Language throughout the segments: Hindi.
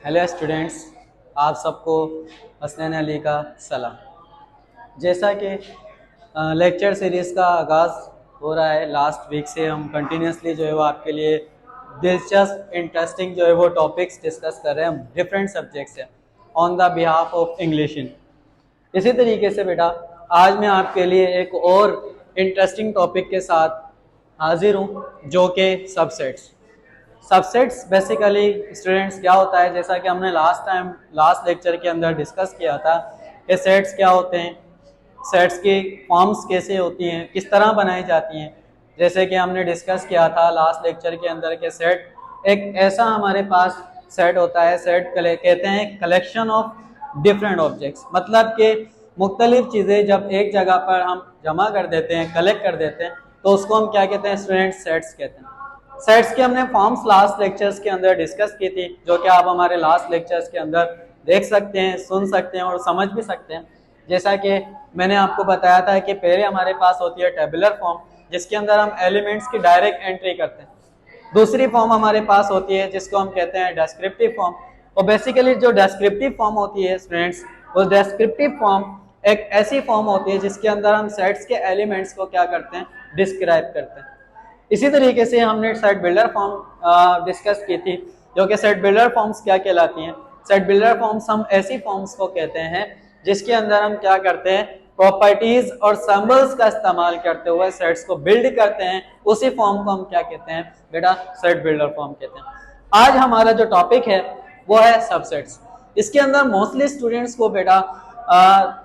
हेलो स्टूडेंट्स, आप सबको हसनैन अली का सलाम। जैसा कि लेक्चर सीरीज़ का आगाज़ हो रहा है, लास्ट वीक से हम कंटिन्यूसली जो है वो आपके लिए दिलचस्प इंटरेस्टिंग जो है वो टॉपिक्स डिस्कस कर रहे हैं हम डिफरेंट सब्जेक्ट से on the behalf of English. इसी तरीके से बेटा आज मैं आपके लिए एक और इंटरेस्टिंग टॉपिक के साथ हाजिर हूँ जो कि सबसेट्स। सबसेट्स बेसिकली स्टूडेंट्स क्या होता है, जैसा कि हमने लास्ट लेक्चर के अंदर डिस्कस किया था कि सेट्स क्या होते हैं, सेट्स की फॉर्म्स कैसे होती हैं, किस तरह बनाई जाती हैं। जैसे कि हमने डिस्कस किया था लास्ट लेक्चर के अंदर के सेट एक ऐसा हमारे पास सेट होता है, सेट कहते हैं कलेक्शन ऑफ डिफरेंट ऑब्जेक्ट्स। मतलब कि मुख्तलिफ चीज़ें जब एक जगह पर हम जमा कर देते हैं, कलेक्ट कर देते हैं, तो उसको हम क्या कहते हैं स्टूडेंट्स, सेट्स कहते हैं। सेट्स के हमने फॉर्म्स लास्ट लेक्चर्स के अंदर डिस्कस की थी, जो कि आप हमारे लास्ट लेक्चर्स के अंदर देख सकते हैं, सुन सकते हैं और समझ भी सकते हैं। जैसा कि मैंने आपको बताया था कि पहले हमारे पास होती है टेबुलर फॉर्म, जिसके अंदर हम एलिमेंट्स की डायरेक्ट एंट्री करते हैं। दूसरी फॉर्म हमारे पास होती है जिसको हम कहते हैं डिस्क्रिप्टिव फॉर्म। और बेसिकली जो डिस्क्रिप्टिव फॉर्म होती है स्टूडेंट्स, वो डिस्क्रिप्टिव फॉर्म एक ऐसी फॉर्म होती है जिसके अंदर हम सेट्स के एलिमेंट्स को क्या करते हैं, डिस्क्राइब करते हैं। इसी तरीके से हमने सेट बिल्डर फॉर्म डिस्कस की थी, जो कि सेट बिल्डर फॉर्म्स क्या कहलाती हैं। सेट बिल्डर फॉर्म्स हम ऐसी फॉर्म्स को कहते हैं जिसके अंदर हम क्या करते हैं, प्रॉपर्टीज और सिंबल्स का इस्तेमाल करते हुए सेट्स को बिल्ड करते हैं। उसी फॉर्म को हम क्या कहते हैं बेटा, सेट बिल्डर फॉर्म कहते हैं। आज हमारा जो टॉपिक है वो है सबसेट्स। इसके अंदर मोस्टली स्टूडेंट्स को बेटा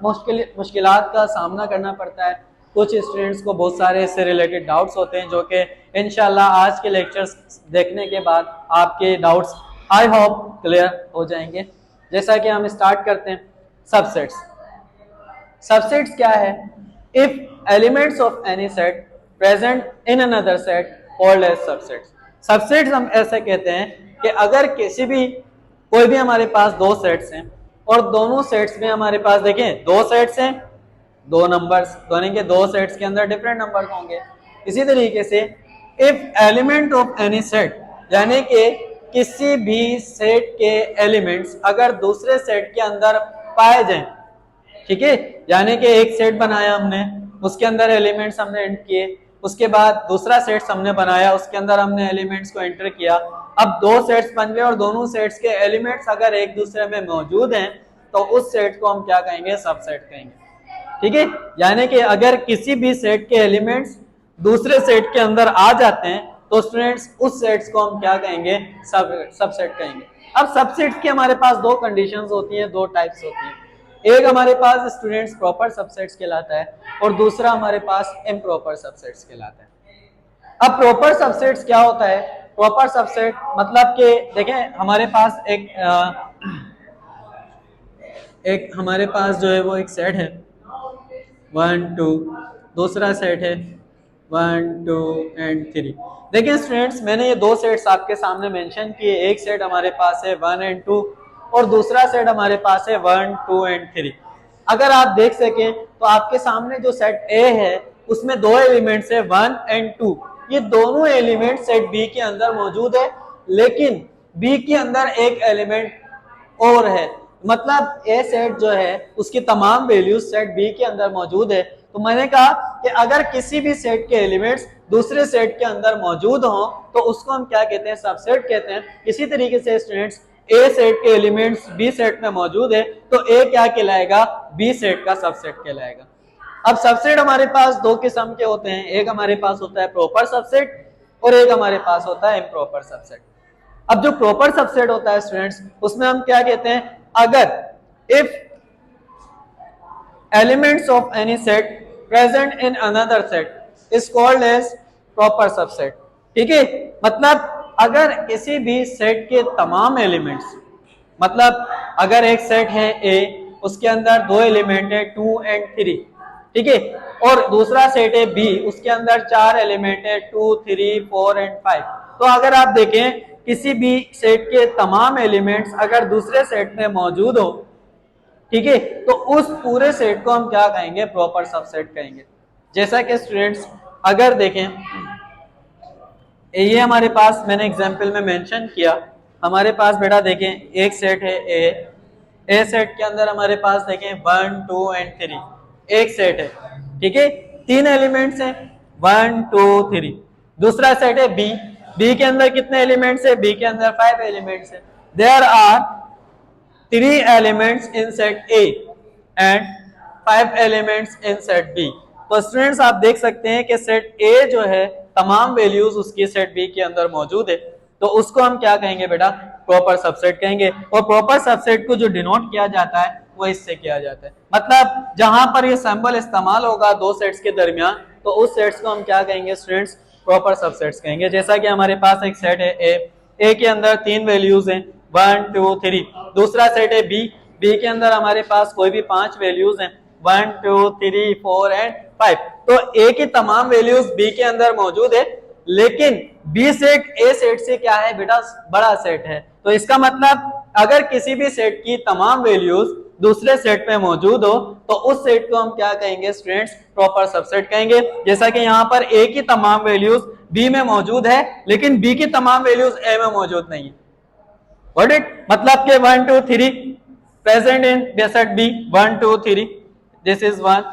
मुश्किलात का सामना करना पड़ता है। कुछ स्टूडेंट्स को बहुत सारे इससे रिलेटेड डाउट्स होते हैं, जो कि इंशाल्लाह आज के लेक्चर्स देखने के बाद आपके डाउट्स आई होप क्लियर हो जाएंगे। जैसा कि हम स्टार्ट करते हैं सबसेट्स। सबसेट्स क्या है? If elements of any set present in another set called as subsets. Subsets हम ऐसे कहते हैं कि अगर किसी भी कोई भी हमारे पास दो सेट्स हैं और दोनों सेट्स में हमारे पास देखें दो सेट्स हैं, दो नंबर्स, दोनों के दो सेट्स के अंदर डिफरेंट नंबर्स होंगे। इसी तरीके से if element of any set, यानी कि किसी भी सेट के एलिमेंट्स अगर दूसरे सेट के अंदर पाए जाएं, ठीक है, यानी कि एक सेट बनाया हमने, उसके अंदर एलिमेंट्स हमने एंटर किए, उसके बाद दूसरा सेट्स हमने बनाया, उसके अंदर हमने एलिमेंट्स को एंटर किया। अब दो सेट्स बन गए और दोनों सेट्स के एलिमेंट्स अगर एक दूसरे में मौजूद हैं तो उस सेट को हम क्या कहेंगे, सबसेट कहेंगे। ठीक है, यानी कि अगर किसी भी सेट के एलिमेंट्स दूसरे सेट के अंदर आ जाते हैं तो स्टूडेंट्स उस सेट्स को हम क्या कहेंगे, सबसेट कहेंगे। अब सबसेट्स की हमारे पास दो कंडीशंस होती हैं, दो टाइप्स होती हैं। एक हमारे पास स्टूडेंट्स प्रॉपर सबसेट्स कहलाता है और दूसरा हमारे पास इम्प्रॉपर सबसेट्स कहलाता है। अब प्रॉपर सबसेट्स क्या होता है? प्रॉपर सबसेट मतलब कि देखें हमारे पास एक हमारे पास जो है वो एक सेट है 1 2, दूसरा सेट है 1 2 एंड 3। देखिए स्टूडेंट्स, मैंने ये दो सेट्स आपके सामने मेंशन किए। एक सेट हमारे पास है 1 एंड 2 और दूसरा सेट हमारे पास है 1 2 एंड 3। अगर आप देख सकें तो आपके सामने जो सेट ए है उसमें दो एलिमेंट्स है 1 एंड 2। ये दोनों एलिमेंट सेट बी के अंदर मौजूद है, लेकिन बी के अंदर एक एलिमेंट और है। मतलब ए सेट जो है उसकी तमाम वैल्यूज सेट बी के अंदर मौजूद है। तो मैंने कहा कि अगर किसी भी सेट के एलिमेंट्स दूसरे सेट के अंदर मौजूद हों तो उसको हम क्या कहते हैं, सबसेट कहते हैं। इसी तरीके से स्टूडेंट्स, ए सेट के एलिमेंट्स बी सेट में मौजूद है तो ए क्या कहलाएगा, बी सेट का सबसेट कहलाएगा। अब सबसेट हमारे पास दो किस्म के होते हैं, एक हमारे पास होता है प्रॉपर सबसेट और एक हमारे पास होता है इम्प्रॉपर सबसेट। अब जो प्रॉपर सबसेट होता है स्टूडेंट्स, उसमें हम क्या कहते हैं, अगर if elements of any set present in another set is called as proper subset. ठीक है, मतलब अगर किसी भी सेट के तमाम एलिमेंट्स, मतलब अगर एक सेट है ए, उसके अंदर दो एलिमेंट है 2 एंड 3, ठीक है, और दूसरा सेट है बी, उसके अंदर चार एलिमेंट है 2 3 4 एंड 5। तो अगर आप देखें किसी भी सेट के तमाम एलिमेंट्स अगर दूसरे सेट में मौजूद हो, ठीक है, तो उस पूरे सेट को हम क्या कहेंगे, प्रॉपर सबसेट कहेंगे। जैसा कि स्टूडेंट्स अगर देखें, ये हमारे पास मैंने एग्जांपल में मेंशन किया हमारे पास बेटा देखें एक सेट है ए सेट के अंदर हमारे पास देखें 1 2 एंड 3 एक सेट है, ठीक है, 3 एलिमेंट्स हैं 1 2 3। दूसरा सेट है बी के अंदर कितने एलिमेंट्स है, बी के अंदर 5 एलिमेंट्स है। There are 3 elements in set A and 5 elements in set B. तो स्टूडेंट्स आप देख सकते हैं कि सेट ए जो है तमाम वैल्यूज उसकी सेट बी के अंदर मौजूद है, तो उसको हम क्या कहेंगे बेटा, प्रॉपर सबसेट कहेंगे। और प्रॉपर सबसेट को जो डिनोट किया जाता है वो इससे किया जाता है, मतलब जहां पर ये सिंबल इस्तेमाल होगा दो सेट्स के दरमियान, तो उस सेट्स को हम क्या कहेंगे स्टूडेंट्स, प्रॉपर सबसेट्स कहेंगे। जैसा कि हमारे पास एक सेट है ए के अंदर 3 वैल्यूज हैं 1 2 3। दूसरा सेट है बी के अंदर हमारे पास कोई भी 5 वैल्यूज हैं 1 2 3 4 एंड 5। तो ए की तमाम वैल्यूज बी के अंदर मौजूद है, लेकिन बी सेट ए सेट से क्या है बेटा, बड़ा सेट है। तो इसका मतलब अगर किसी भी सेट की तमाम वैल्यूज दूसरे सेट में मौजूद हो तो उस सेट को हम क्या कहेंगे स्टूडेंट्स, प्रॉपर सबसेट कहेंगे। जैसा कि यहाँ पर ए की तमाम वैल्यूज बी में मौजूद है, लेकिन बी की तमाम वैल्यूज ए में मौजूद नहीं है। Got it? मतलब के 1 2 3 present in set B 1 2 3, this is 1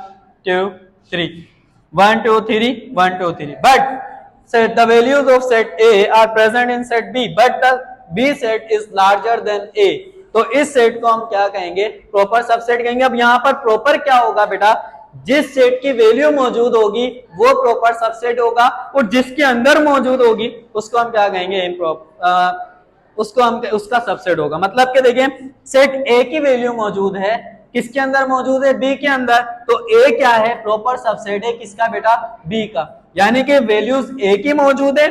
2 3 1 2 3 1 2 3, but set the values of set A are present in set B but the B set is larger than A। तो इस सेट को हम क्या कहेंगे, प्रॉपर सबसेट कहेंगे। अब यहाँ पर प्रॉपर क्या होगा बेटा, जिस सेट की वैल्यू मौजूद होगी वो प्रॉपर सबसेट होगा, और जिसके अंदर मौजूद होगी उसको हम क्या कहेंगे, इम्प्रॉपर, उसको हम उसका सबसेट होगा। मतलब कि देखिए सेट ए की वैल्यू मौजूद है, किसके अंदर मौजूद है, बी के अंदर, तो ए क्या है, प्रॉपर सबसेट है किसका बेटा, बी का। यानी कि वैल्यूज ए की मौजूद है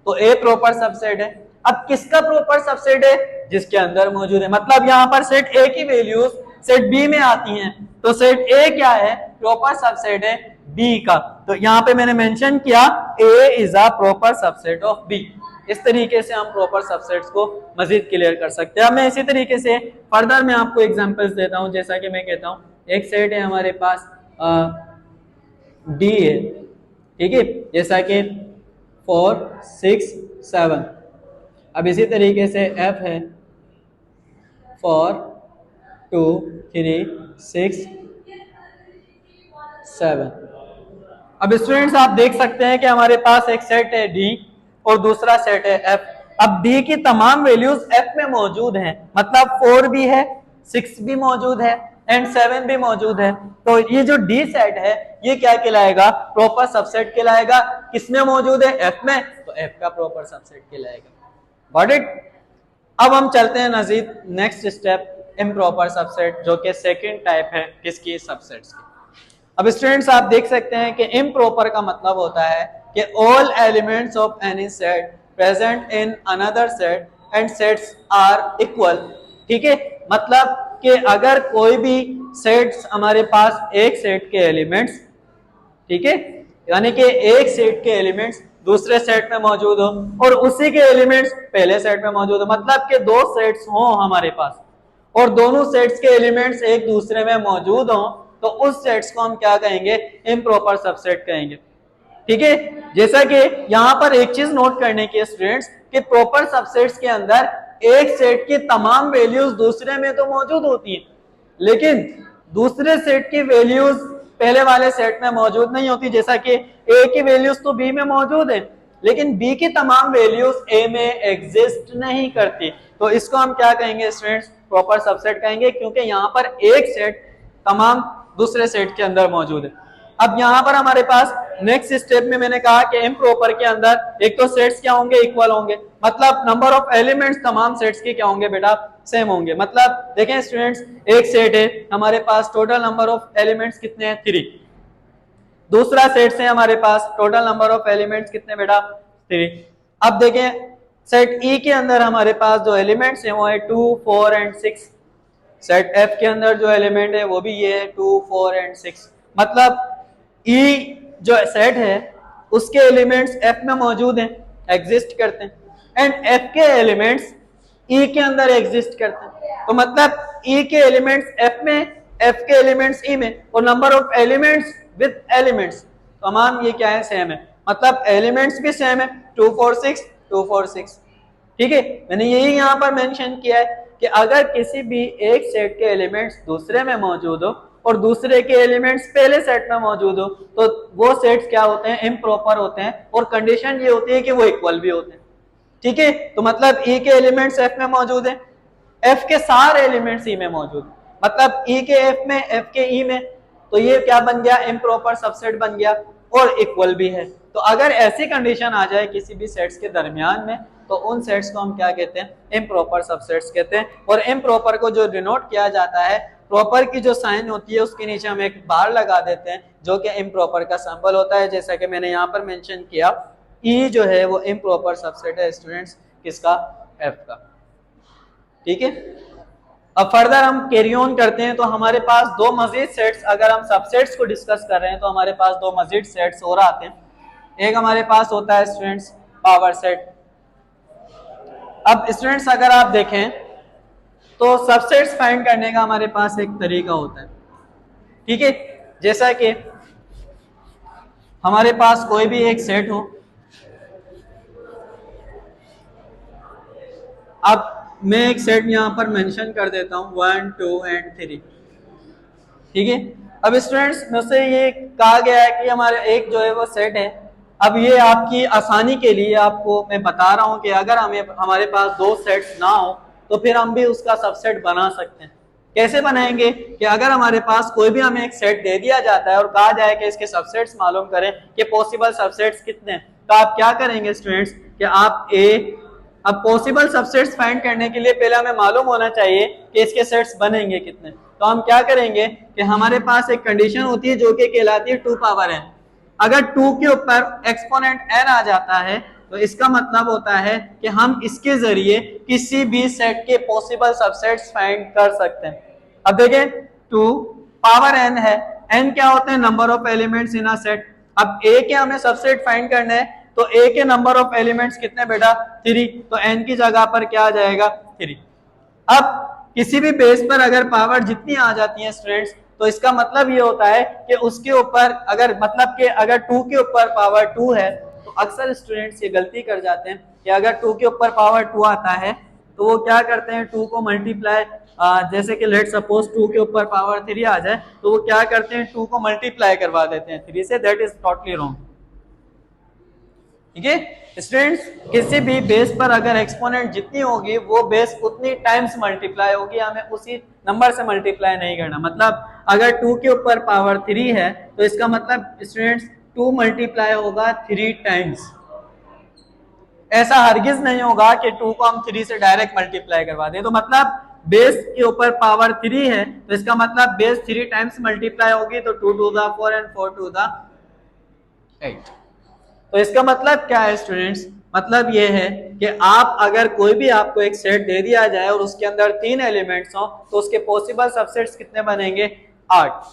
तो ए प्रॉपर सबसेट है। अब किसका प्रॉपर सबसेट है, जिसके अंदर मौजूद है। मतलब यहां पर सेट ए की वैल्यूज सेट बी में आती हैं, तो सेट ए क्या है, प्रॉपर सबसेट है बी का। तो यहां पे मैंने मेंशन किया A is a proper subset of B. इस तरीके से हम प्रॉपर सबसेट्स को मजीद क्लियर कर सकते हैं। अब मैं इसी तरीके से फर्दर मैं आपको एग्जांपल्स देता हूं। जैसा कि मैं कहता हूं एक सेट है हमारे पास डी है, ठीक है, जैसा कि 4 6 7। अब इसी तरीके से एफ है 4 2 3 6 7। अब स्टूडेंट्स आप देख सकते हैं कि हमारे पास एक सेट है डी और दूसरा सेट है एफ। अब डी की तमाम वैल्यूज एफ में मौजूद हैं, मतलब 4 भी है 6 भी मौजूद है एंड 7 भी मौजूद है। तो ये जो डी सेट है ये क्या कहलाएगा, प्रॉपर सबसेट कहलाएगा। किसमें मौजूद है, एफ में, तो एफ का प्रॉपर सबसेट कहलाएगा। Got it? अब हम चलते हैं नजीद नेक्स्ट स्टेप इम्प्रॉपर सबसेट, जो कि सेकंड टाइप है किसकी, सबसेट्स की। अब स्टूडेंट्स आप देख सकते हैं कि इम्प्रॉपर का मतलब होता है कि all elements of any set present in another set and sets are equal. ठीक है, मतलब कि अगर कोई भी सेट्स हमारे पास एक सेट के एलिमेंट्स, ठीक है, यानी कि एक सेट के एलिमेंट्स दूसरे सेट में मौजूद हो और उसी के एलिमेंट्स पहले सेट में मौजूद हो, मतलब कि दो सेट्स हों हमारे पास और दोनों सेट्स के एलिमेंट्स एक दूसरे में मौजूद हों, तो उस सेट्स को हम क्या कहेंगे, इम्प्रॉपर सबसेट कहेंगे। ठीक है, जैसा कि यहां पर एक चीज नोट करने की स्टूडेंट्स कि प्रॉपर सबसेट्स के अंदर एक सेट की तमाम वैल्यूज दूसरे में तो मौजूद होती हैं, लेकिन दूसरे सेट की वैल्यूज पहले वाले सेट में मौजूद नहीं होती। जैसा कि ए की वैल्यूज तो बी में मौजूद है, लेकिन बी की तमाम वैल्यूज ए में एग्जिस्ट नहीं करती, तो इसको हम क्या कहेंगे स्टूडेंट्स, प्रॉपर सबसेट कहेंगे, क्योंकि यहाँ पर एक सेट तमाम दूसरे सेट के अंदर मौजूद है। अब यहाँ पर हमारे पास नेक्स्ट स्टेप में मैंने कहा कि इम्प्रॉपर के अंदर एक तो सेट्स क्या होंगे, इक्वल होंगे, मतलब नंबर ऑफ एलिमेंट्स तमाम सेट्स के क्या होंगे बेटा, सेम होंगे। मतलब देखें स्टूडेंट्स, एक सेट है हमारे पास, टोटल नंबर ऑफ एलिमेंट्स कितने हैं, 3। दूसरा सेट से हमारे पास टोटल नंबर ऑफ एलिमेंट्स कितने बेटा, 3। अब देखें सेट ई के अंदर हमारे पास जो एलिमेंट्स हैं वो है 2 4 एंड 6। सेट एफ के अंदर जो एलिमेंट है वो भी ये है 2 4 एंड 6। मतलब ई जो सेट है उसके एलिमेंट्स एफ में मौजूद हैं, एग्जिस्ट करते हैं, एंड एफ के एलिमेंट्स ई के अंदर एग्जिस्ट करते हैं। तो मतलब ई के एलिमेंट्स एफ में, एफ के एलिमेंट्स ई में, और number of elements with elements तमाम ये क्या है, सेम है। मतलब एलिमेंट्स भी सेम है, 2 4 6 2 4 6। ठीक है, मैंने यही यहाँ पर मेंशन किया है कि अगर किसी भी एक सेट के एलिमेंट्स दूसरे में मौजूद हो और दूसरे के एलिमेंट्स पहले सेट में मौजूद हो तो वो सेट्स क्या होते हैं, इम्प्रॉपर होते हैं, और कंडीशन ये होती है कि वो इक्वल भी होते हैं। ठीक है, तो मतलब ई के एलिमेंट्स एफ में मौजूद है, एफ के सारे एलिमेंट्स ई में मौजूद, मतलब ई के एफ में, एफ के ई में, तो ये क्या बन गया, इम्प्रॉपर सबसेट बन गया और इक्वल भी है। तो अगर ऐसी कंडीशन आ जाए किसी भी सेट्स के दरमियान में तो उन सेट्स को हम क्या कहते हैं, इम्प्रॉपर सबसेट्स कहते हैं। और इम्प्रॉपर को जो डिनोट किया जाता है, प्रॉपर की जो साइन होती है उसके नीचे हम एक बार लगा देते हैं जो कि इम्प्रॉपर का सिंबल होता है, जैसा कि मैंने यहाँ पर मेंशन किया, ई जो है वो इम्प्रॉपर सबसेट है स्टूडेंट्स, किसका, एफ का। ठीक है, अब फर्दर हम कैरी ऑन करते हैं। तो हमारे पास दो मजीद सेट्स, अगर हम सबसेट्स को डिस्कस कर रहे हैं तो हमारे पास दो मजीद सेट्स और आते हैं। एक हमारे पास होता है स्टूडेंट्स पावर सेट। अब स्टूडेंट्स अगर आप देखें तो सबसेट्स फाइंड करने का हमारे पास एक तरीका होता है। ठीक है, जैसा कि हमारे पास कोई भी एक सेट हो, अब मैं एक सेट यहां पर मेंशन कर देता हूं 1 2 एंड 3। ठीक है, अब स्टूडेंट्स मुझसे ये कहा गया है कि हमारे एक जो है वो सेट है। अब ये आपकी आसानी के लिए आपको मैं बता रहा हूं कि अगर हमारे पास दो सेट्स ना हो तो फिर हम भी उसका सबसेट बना सकते हैं। कैसे बनाएंगे कि अगर हमारे पास कोई भी हमें एक सेट दे दिया जाता है और कहा जाए कि इसके सबसेट्स मालूम करें कि पॉसिबल सबसेट्स कितने हैं, तो आप क्या करेंगे स्टूडेंट्स कि आप अब पॉसिबल सबसेट्स फाइंड करने के लिए पहले हमें मालूम होना चाहिए कि इसके सेट्स बनेंगे कितने। तो हम क्या करेंगे कि हमारे पास एक कंडीशन होती है जो कि कहलाती है 2 पावर n। अगर 2 के ऊपर एक्सपोनेंट n आ जाता है तो इसका मतलब होता है कि हम इसके जरिए किसी भी सेट के पॉसिबल सबसेट्स फाइंड कर सकते हैं। अब देखें 2 पावर n है, n क्या होते हैं, number of elements in a set. अब a के हमें सबसेट फाइंड करना है तो a के नंबर ऑफ एलिमेंट्स कितने बेटा, 3, तो n की जगह पर क्या आ जाएगा, 3। अब किसी भी बेस पर अगर पावर जितनी आ जाती है स्टूडेंट्स तो इसका मतलब ये होता है कि उसके ऊपर अगर मतलब कि अगर 2 के ऊपर पावर 2 है तो अक्सर स्टूडेंट्स ये गलती कर जाते हैं कि अगर 2 के ऊपर पावर 2 आता है तो वो क्या करते हैं, 2 को मल्टीप्लाई, जैसे कि लेट सपोज 2 के ऊपर पावर 3 आ जाए तो वो क्या करते हैं, 2 को मल्टीप्लाई करवा देते हैं 3 से। That is totally wrong. ठीक है स्टूडेंट्स, किसी भी बेस पर अगर एक्सपोनेंट जितनी होगी वो बेस उतनी टाइम्स मल्टीप्लाई होगी, हमें उसी नंबर से मल्टीप्लाई नहीं करना। मतलब अगर 2 के ऊपर पावर 3 है तो इसका मतलब स्टूडेंट्स 2 मल्टीप्लाई होगा 3 टाइम्स। ऐसा हरगिज नहीं होगा कि 2 को हम 3 से डायरेक्ट मल्टीप्लाई करवा दें। तो मतलब बेस के ऊपर पावर 3 है तो इसका मतलब बेस 3 टाइम्स मल्टीप्लाई होगी, तो 2 to the 4 and 4 to the 8। तो इसका मतलब क्या है स्टूडेंट्स, मतलब ये है कि आप अगर कोई भी आपको एक सेट दे दिया जाए और उसके अंदर 3 एलिमेंट्स हो तो उसके पॉसिबल सबसेट्स कितने बनेंगे, 8।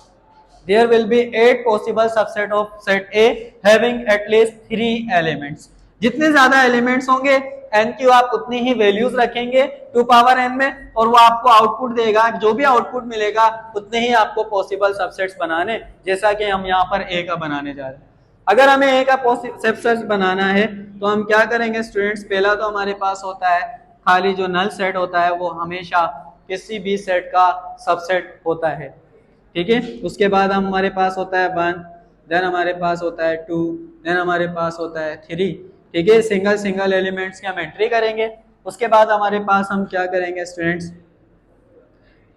There will be 8 possible subset of set A having at least 3 elements. जितने ज्यादा एलिमेंट्स होंगे n की आप उतनी ही वैल्यूज रखेंगे 2 पावर n में और वो आपको आउटपुट देगा, जो भी आउटपुट मिलेगा उतने ही आपको पॉसिबल सबसेट्स बनाने, जैसा कि हम यहाँ पर a का बनाने जा रहे हैं। अगर हमें ए का सबसेट बनाना है तो हम क्या करेंगे स्टूडेंट्स, पहला तो हमारे पास होता है खाली जो नल सेट होता है वो हमेशा किसी भी सेट का सबसेट होता है। ठीक है, उसके बाद हमारे पास होता है 1, देन हमारे पास होता है 2, देन हमारे पास होता है 3। ठीक है, सिंगल सिंगल एलिमेंट्स की हम एंट्री करेंगे। उसके बाद हमारे पास हम क्या करेंगे स्टूडेंट्स,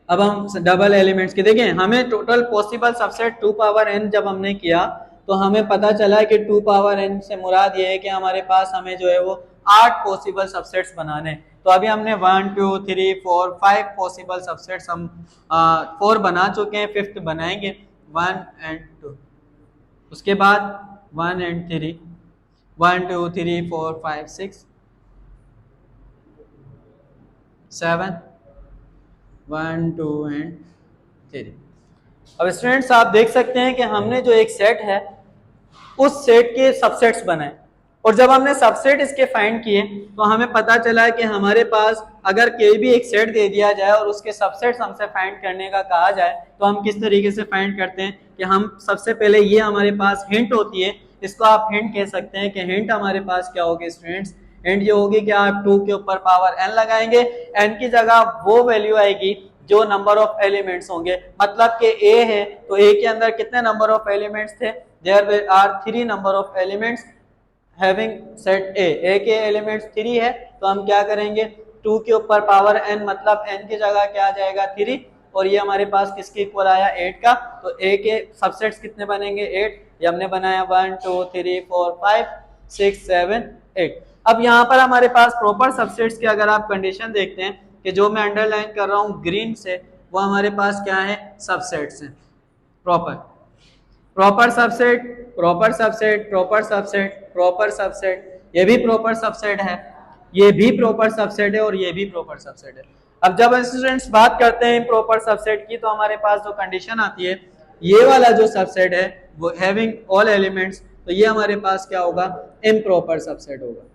अब हम डबल एलिमेंट्स की देखें, हमें total possible subset 2 power n जब हमने किया तो हमें पता चला कि 2 पावर n से मुराद ये है कि हमारे पास हमें जो है वो 8 पॉसिबल सबसेट्स बनाने। तो अभी हमने 1 2 3 4 5 पॉसिबल सबसेट्स हम 4 बना चुके हैं, 5th बनाएंगे 1 एंड 2। उसके बाद 1 एंड 3, 1 2 3 4 5 6 7, 1 2 एंड 3। अब स्टूडेंट्स आप देख सकते हैं कि हमने जो एक सेट है उस सेट के सबसेट्स बनाए और जब हमने सबसेट इसके फाइंड किए तो हमें पता चला कि हमारे पास अगर कोई भी एक सेट दे दिया जाए और उसके सबसेट्स हमसे फाइंड करने का कहा जाए तो हम किस तरीके से फाइंड करते हैं कि हम सबसे पहले ये हमारे पास हिंट होती है, इसको आप हिंट कह सकते हैं कि हिंट हमारे पास क्या होगी स्टूडेंट्स, एंड ये होगी कि आप 2 के ऊपर पावर n लगाएंगे, n की जगह वो वैल्यू आएगी जो नंबर ऑफ एलिमेंट्स होंगे। मतलब कि a है तो a के अंदर कितने नंबर ऑफ एलिमेंट्स थे, there are 3 number of elements having set a के एलिमेंट्स 3 है, तो हम क्या करेंगे 2 के ऊपर पावर n, मतलब n की जगह क्या आ जाएगा 3, और ये हमारे पास किसके इक्वल आया 8 का, तो a के सबसेट्स कितने बनेंगे 8, ये हमने बनाया 1 2 3 4 5 6 7 8। अब यहाँ पर हमारे पास प्रॉपर सबसेट्स की अगर आप कंडीशन देखते हैं कि जो मैं अंडरलाइन कर रहा हूँ ग्रीन से, वो हमारे पास क्या है सबसेट्स हैं, proper subset, proper subset, proper subset, proper subset, ये भी प्रॉपर सबसेट है, ये भी प्रॉपर सबसेट है, और ये भी प्रॉपर सबसेट है। अब जब स्टूडेंट्स बात करते हैं प्रॉपर सबसेट की, तो हमारे पास जो कंडीशन आती है, ये वाला जो सबसेट है वो हैविंग ऑल एलिमेंट्स, तो ये हमारे पास क्या होगा इम्प्रॉपर सबसेट होगा।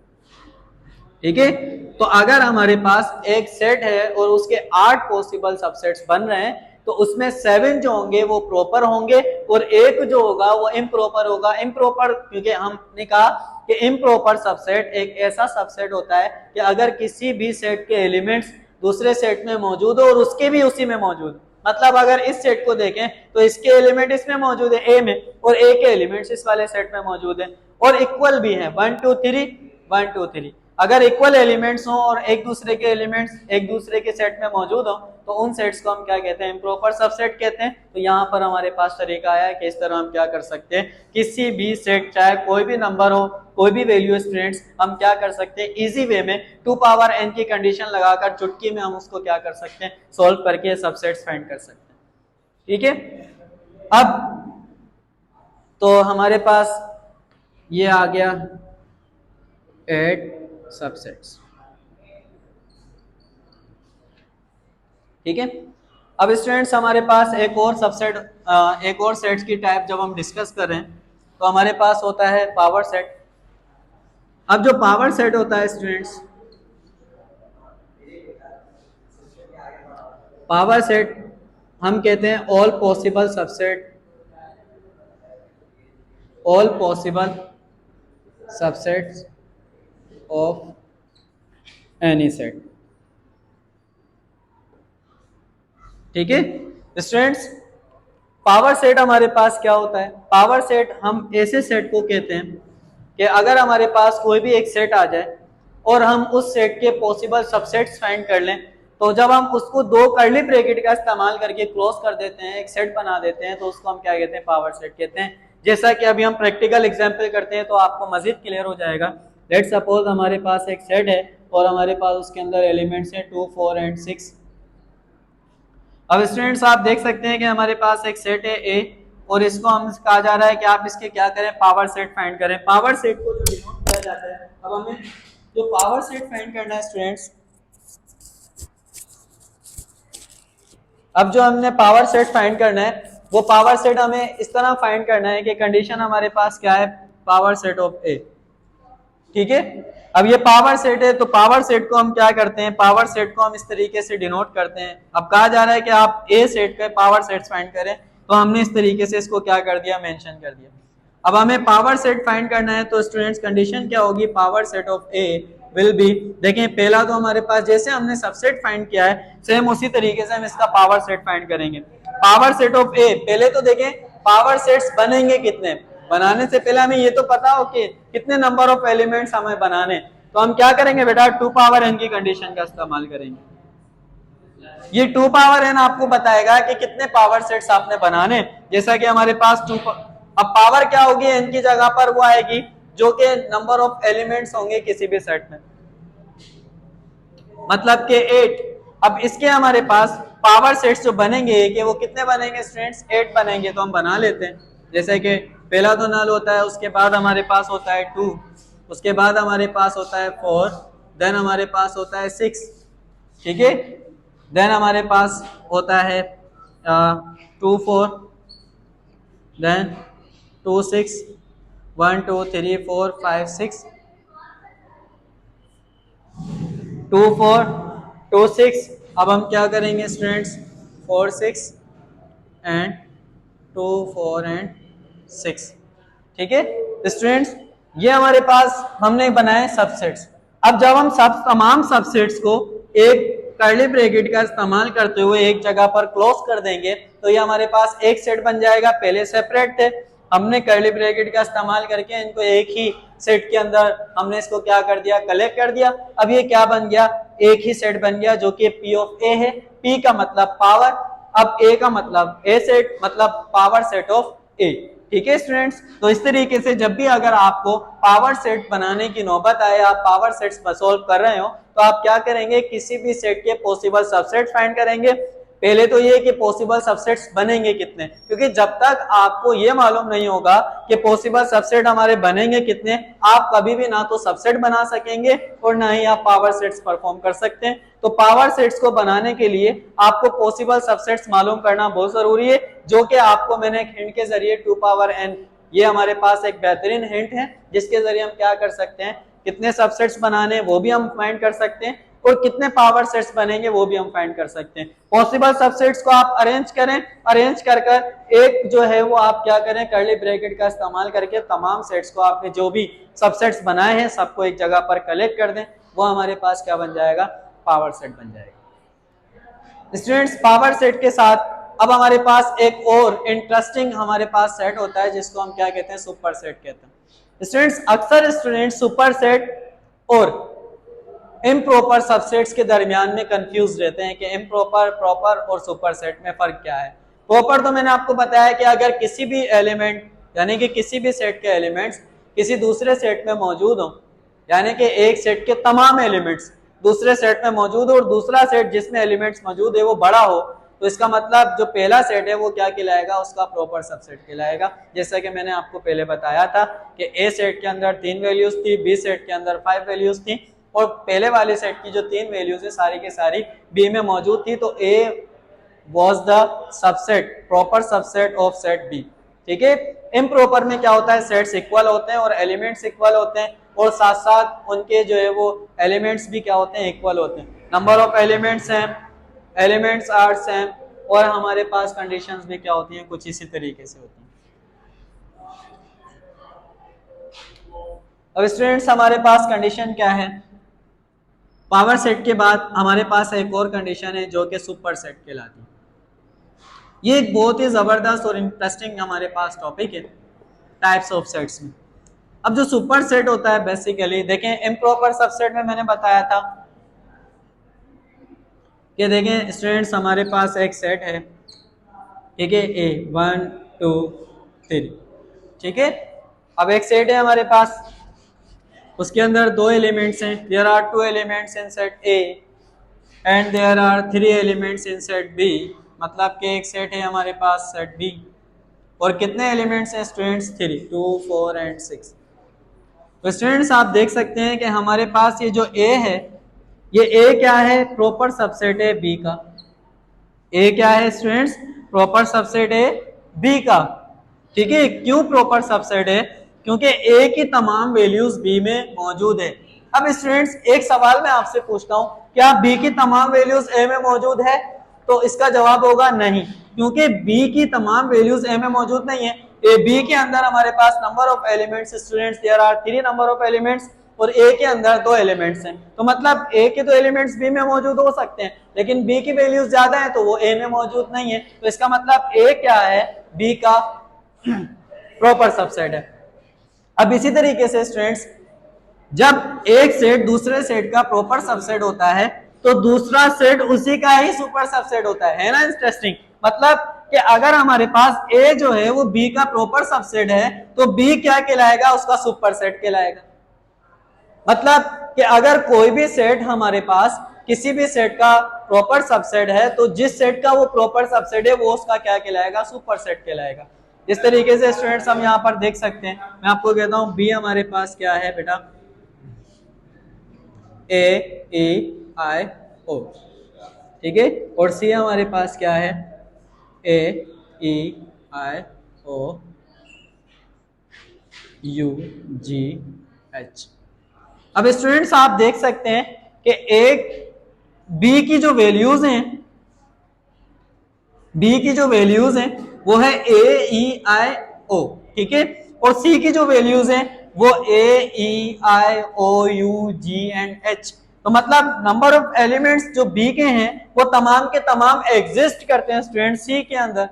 ठीक है, तो अगर हमारे पास एक सेट है और उसके 8 पॉसिबल सबसेट्स बन रहे हैं, तो उसमें 7 जो होंगे वो प्रॉपर होंगे और एक जो होगा वो इम्प्रॉपर होगा। इम्प्रॉपर क्योंकि हमने कहा कि इम्प्रॉपर सबसेट एक ऐसा सबसेट होता है कि अगर किसी भी सेट के एलिमेंट्स दूसरे सेट में मौजूद हो और उसके भी उसी में मौजूद, मतलब अगर इस सेट को देखें तो इसके एलिमेंट इसमें मौजूद है ए में, और ए के एलिमेंट्स इस वाले सेट में मौजूद है, और इक्वल भी है 1 2 3 1 2 3। अगर इक्वल एलिमेंट्स हो और एक दूसरे के एलिमेंट्स एक दूसरे के सेट में मौजूद हो, तो उन सेट्स को हम क्या कहते हैं इम्प्रॉपर सबसेट कहते हैं। तो यहाँ पर हमारे पास तरीका आया है कि इस तरह हम क्या कर सकते हैं, किसी भी सेट चाहे कोई भी नंबर हो, कोई भी वैल्यू स्टूडेंट्स, हम क्या कर सकते हैं इजी वे में 2 पावर n की कंडीशन लगाकर चुटकी में हम उसको क्या कर सकते हैं सोल्व करके सबसेट्स फाइंड कर सकते हैं। ठीक है, अब तो हमारे पास ये आ गया 8 सबसेट्स। ठीक है, अब स्टूडेंट्स हमारे पास एक और सबसेट, एक और सेट्स की टाइप जब हम डिस्कस कर रहे हैं, तो हमारे पास होता है पावर सेट। अब जो पावर सेट होता है स्टूडेंट्स, पावर सेट हम कहते हैं all possible subset, all possible subsets of any set. ठीक है स्टूडेंट्स, पावर सेट हमारे पास क्या होता है, पावर सेट हम ऐसे सेट को कहते हैं कि अगर हमारे पास कोई भी एक सेट आ जाए और हम उस सेट के पॉसिबल सबसेट्स फाइंड कर लें, तो जब हम उसको 2 कर्ली ब्रैकेट का इस्तेमाल करके क्लोज कर देते हैं, एक सेट बना देते हैं, तो उसको हम क्या कहते हैं पावर सेट कहते हैं। जैसा कि अभी हम प्रैक्टिकल एग्जाम्पल करते हैं तो आपको मजीद क्लियर हो जाएगा। लेट सपोज हमारे पास एक सेट है और हमारे पास उसके अंदर एलिमेंट्स हैं 2 4 एंड 6। अब स्टूडेंट्स आप देख सकते हैं कि हमारे पास एक सेट है ए, और इसको हम कहा जा रहा है कि आप इसके क्या करें पावर सेट फाइंड करें। पावर सेट को जो डिनोट किया जाता है, अब हमें जो पावर सेट फाइंड करना है स्टूडेंट्स, अब जो हमने पावर सेट फाइंड करना है वो पावर सेट हमें इस तरह फाइंड करना है कि कंडीशन हमारे पास क्या है पावर सेट ऑफ ए। ठीक है, अब ये पावर सेट है, तो पावर सेट को हम क्या करते हैं, पावर सेट को हम इस तरीके से डिनोट करते हैं। अब कहा जा रहा है कि आप ए सेट के पावर सेट्स फाइंड करें, तो हमने इस तरीके से इसको क्या कर दिया मेंशन कर दिया। अब हमें पावर सेट फाइंड करना है, तो स्टूडेंट्स कंडीशन क्या होगी power set of A will be, देखें पहला तो हमारे पास जैसे हमने सबसेट फाइंड किया है सेम उसी तरीके से हम इसका पावर सेट फाइंड करेंगे। पावर सेट ऑफ ए, पहले तो देखें पावर सेट्स बनेंगे कितने, बनाने से पहले हमें ये तो पता हो कि कितने नंबर ऑफ एलिमेंट्स हमें बनाने, तो हम क्या करेंगे बेटा 2 पावर n की कंडीशन का इस्तेमाल करेंगे। ये 2 पावर n आपको बताएगा कि कितने पावर सेट्स आपने बनाने, जैसा कि हमारे पास 2, अब पावर क्या होगी n की जगह पर वो आएगी जो कि नंबर ऑफ एलिमेंट्स होंगे किसी भी सेट में, मतलब कि 8। अब इसके हमारे पास पावर सेट्स जो बनेंगे कि वो कितने बनेंगे स्टूडेंट्स 8 बनेंगे, तो हम बना लेते हैं। जैसे कि पहला तो नल होता है, उसके बाद हमारे पास होता है 2, उसके बाद हमारे पास होता है 4, देन हमारे पास होता है 6। ठीक है, देन हमारे पास होता है 2 4, देन 2 6, 1 2 3 4 5 6, 2 4 2 6। अब हम क्या करेंगे स्टूडेंट्स 4 6 एंड 2 4 एंड 6। ठीक है स्टूडेंट्स, ये हमारे पास हमने बनाए सबसेट्स। अब जब हम तमाम सबसेट्स को एक कर्ली ब्रैकेट का इस्तेमाल करते हुए एक जगह पर क्लोज कर देंगे तो ये हमारे पास एक सेट बन जाएगा। पहले सेपरेट थे, हमने कर्ली ब्रैकेट का इस्तेमाल करके इनको एक ही सेट के अंदर हमने इसको क्या कर दिया, कलेक्ट कर दिया। अब ये क्या बन गया, एक ही सेट बन गया जो कि P ऑफ A है। P का मतलब पावर, अब A का मतलब A सेट मतलब पावर सेट ऑफ A। ठीक है स्टूडेंट्स, तो इस तरीके से जब भी अगर आपको पावर सेट बनाने की नौबत आए, आप पावर सेट्स सॉल्व कर रहे हो, तो आप क्या करेंगे, किसी भी सेट के पॉसिबल सबसेट फाइंड करेंगे। पहले तो ये कि पॉसिबल सबसेट्स बनेंगे कितने, क्योंकि जब तक आपको ये मालूम नहीं होगा कि पॉसिबल सबसेट हमारे बनेंगे कितने, आप कभी भी ना तो सबसेट बना सकेंगे और ना ही आप पावर सेट्स परफॉर्म कर सकते हैं। तो पावर सेट्स को बनाने के लिए आपको पॉसिबल सबसेट्स मालूम करना बहुत जरूरी है, जो कि आपको मैंने एक हिंट के जरिए 2 पावर n, ये हमारे पास एक बेहतरीन हिंट है जिसके जरिए हम क्या कर सकते हैं, कितने सबसेट्स बनाने वो भी हम फाइंड कर सकते हैं और कितने पावर सेट्स बनेंगे वो भी हम फाइंड कर सकते हैं। पॉसिबल सबसेट्स को आप अरेंज करें, अरेंज कर एक जो है वो आप क्या करें, कर्ली ब्रैकेट का इस्तेमाल करके तमाम सेट्स को, आपने जो भी सबसेट्स बनाए हैं सबको एक जगह पर कलेक्ट कर दें, वो हमारे पास क्या बन जाएगा, पावर सेट बन जाएगा। स्टूडेंट्स, पावर सेट के साथ अब हमारे पास एक और इंटरेस्टिंग हमारे पास सेट होता है जिसको हम क्या कहते हैं, सुपर सेट कहते हैं। स्टूडेंट्स, अक्सर स्टूडेंट्स सुपर सेट और इम्प्रॉपर सबसेट्स के दरमियान में कंफ्यूज रहते हैं कि इम्प्रॉपर, प्रॉपर और सुपर सेट में फर्क क्या है। प्रॉपर तो मैंने आपको बताया कि अगर किसी भी एलिमेंट यानी कि किसी भी सेट के एलिमेंट्स किसी दूसरे सेट में मौजूद हो, यानी कि एक सेट के तमाम एलिमेंट्स दूसरे सेट में मौजूद हो और दूसरा सेट जिसमें एलिमेंट्स मौजूद है वो बड़ा हो, तो इसका मतलब जो पहला सेट है वो क्या कहलाएगा, उसका प्रॉपर सबसेट कहलाएगा। जैसा कि मैंने आपको पहले बताया था कि ए सेट के अंदर 3 वैल्यूज थी, बी सेट के अंदर 5 वैल्यूज थी और पहले वाले सेट की जो 3 वैल्यूज है सारी की सारी बी में मौजूद थी, तो A was the subset, proper subset of set B. ठीक है, इम्प्रॉपर में क्या होता है, सेट्स इक्वल होते हैं और एलिमेंट्स इक्वल होते हैं और साथ साथ उनके जो है वो एलिमेंट्स भी क्या होते हैं, इक्वल होते हैं। नंबर ऑफ एलिमेंट्स हैं, एलिमेंट्स आर सेम और हमारे पास कंडीशंस भी क्या होती हैं, कुछ इसी तरीके से होती हैं। अब स्टूडेंट्स, हमारे पास कंडीशन क्या है, पावर सेट के बाद हमारे पास एक और कंडीशन है जो कि सुपर सेट कहलाती है। ये एक बहुत ही जबरदस्त और इंटरेस्टिंग हमारे पास टॉपिक है टाइप्स ऑफ सेट्स में। अब जो सुपर सेट होता है बेसिकली देखें, इम्प्रॉपर सबसेट में मैंने बताया था कि देखें स्टूडेंट्स, हमारे पास एक सेट है, ठीक है, ए 1 2 3, ठीक है। अब एक सेट है हमारे पास, उसके अंदर 2 एलिमेंट्स हैं, there are 2 elements in set A and there are 3 elements in set B, मतलब कि एक सेट है हमारे पास सेट बी और कितने एलिमेंट्स हैं स्टूडेंट्स, 3, 2 4 एंड 6। तो स्टूडेंट्स आप देख सकते हैं कि हमारे पास ये जो ए है, ये ए क्या है, प्रॉपर सबसेट है बी का। ए क्या है स्टूडेंट्स, प्रॉपर सबसेट है बी का। ठीक है, क्यों प्रॉपर सबसेट है, क्योंकि ए की तमाम वैल्यूज बी में मौजूद है। अब स्टूडेंट्स एक सवाल मैं आपसे पूछता हूं, क्या बी की तमाम वैल्यूज ए में मौजूद है, तो इसका जवाब होगा नहीं, क्योंकि बी की तमाम वैल्यूज ए में मौजूद नहीं है। ए बी के अंदर हमारे पास number of elements students, there are 3 number of elements और ए के अंदर 2 एलिमेंट्स हैं, तो मतलब ए के 2 एलिमेंट्स बी में मौजूद हो सकते हैं, लेकिन बी की वैल्यूज ज्यादा है तो वो ए में मौजूद नहीं है। तो इसका मतलब ए क्या है, बी का प्रॉपर सबसेट है। अब इसी तरीके से स्टूडेंट्स, जब एक सेट दूसरे सेट का प्रॉपर सबसेट होता है तो दूसरा सेट उसी का ही सुपर सबसेट होता है ना। इंटरेस्टिंग, मतलब कि अगर हमारे पास ए जो है वो बी का प्रॉपर सबसेट है तो बी क्या कहलाएगा, उसका सुपर सेट कहलाएगा। मतलब कि अगर कोई भी सेट हमारे पास किसी भी सेट का प्रॉपर सबसेट है तो जिस सेट का वो प्रॉपर सबसेट है वो उसका क्या कहलाएगा, सुपर सेट कहलाएगा। इस तरीके से स्टूडेंट्स हम यहाँ पर देख सकते हैं, मैं आपको कहता हूं बी हमारे पास क्या है बेटा, ए ई आई ओ, ठीक है, और सी हमारे पास क्या है, ए ई आई ओ यू जी एच। अब स्टूडेंट्स आप देख सकते हैं कि एक बी की जो वैल्यूज हैं, बी की जो वैल्यूज हैं वो है ए ई आई ओ, ठीक है, और सी की जो वैल्यूज हैं वो AEIOUGH, तो मतलब नंबर ऑफ एलिमेंट्स जो बी के हैं वो तमाम के तमाम एग्जिस्ट करते हैं स्टूडेंट सी के अंदर,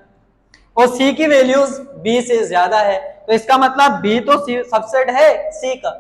और सी की वैल्यूज बी से ज्यादा है, तो इसका मतलब बी तो सबसेट है सी का।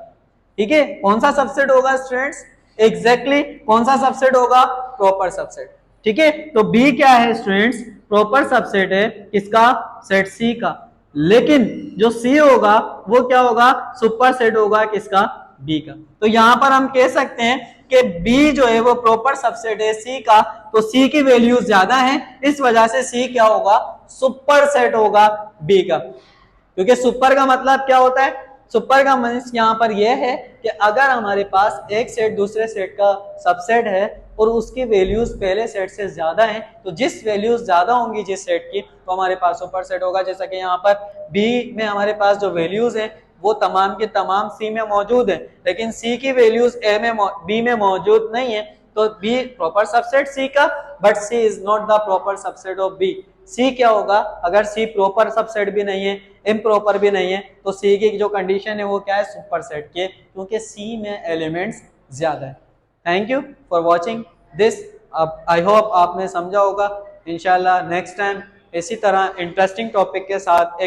ठीक है, कौन सा सबसेट होगा स्टूडेंट्स? एग्जैक्टली कौन सा सबसेट होगा? Proper subset. ठीक है, तो बी क्या है स्टूडेंट्स? प्रॉपर सबसेट है किसका? सेट सी का। लेकिन जो सी होगा वो क्या होगा? सुपर सेट होगा किसका? बी का। तो यहां पर हम कह सकते हैं कि बी जो है वो प्रॉपर सबसेट है सी का, तो सी की वैल्यू ज्यादा है, इस वजह से सी क्या होगा? सुपर सेट होगा बी का। क्योंकि सुपर का मतलब क्या होता है? सुपर का मीन्स यहाँ पर यह है कि अगर हमारे पास एक सेट दूसरे सेट का सबसेट है और उसकी वैल्यूज पहले सेट से ज्यादा हैं, तो जिस वैल्यूज ज्यादा होंगी जिस सेट की, तो हमारे पास सुपर सेट होगा। जैसा कि यहाँ पर बी में हमारे पास जो वैल्यूज है वो तमाम के तमाम सी में मौजूद है, लेकिन सी की वैल्यूज ए में बी में मौजूद नहीं है, तो बी प्रॉपर सबसेट सी का, but C is not the proper subset of B. C क्या होगा? अगर सी प्रॉपर सबसेट भी नहीं है, इम्प्रॉपर भी नहीं है, तो सी की जो कंडीशन है वो क्या है? सुपर सेट की, क्योंकि सी में एलिमेंट्स ज्यादा है। Thank you for watching this. अब आई होप आपने समझा होगा। इंशाल्लाह नेक्स्ट टाइम इसी तरह इंटरेस्टिंग टॉपिक के साथ एक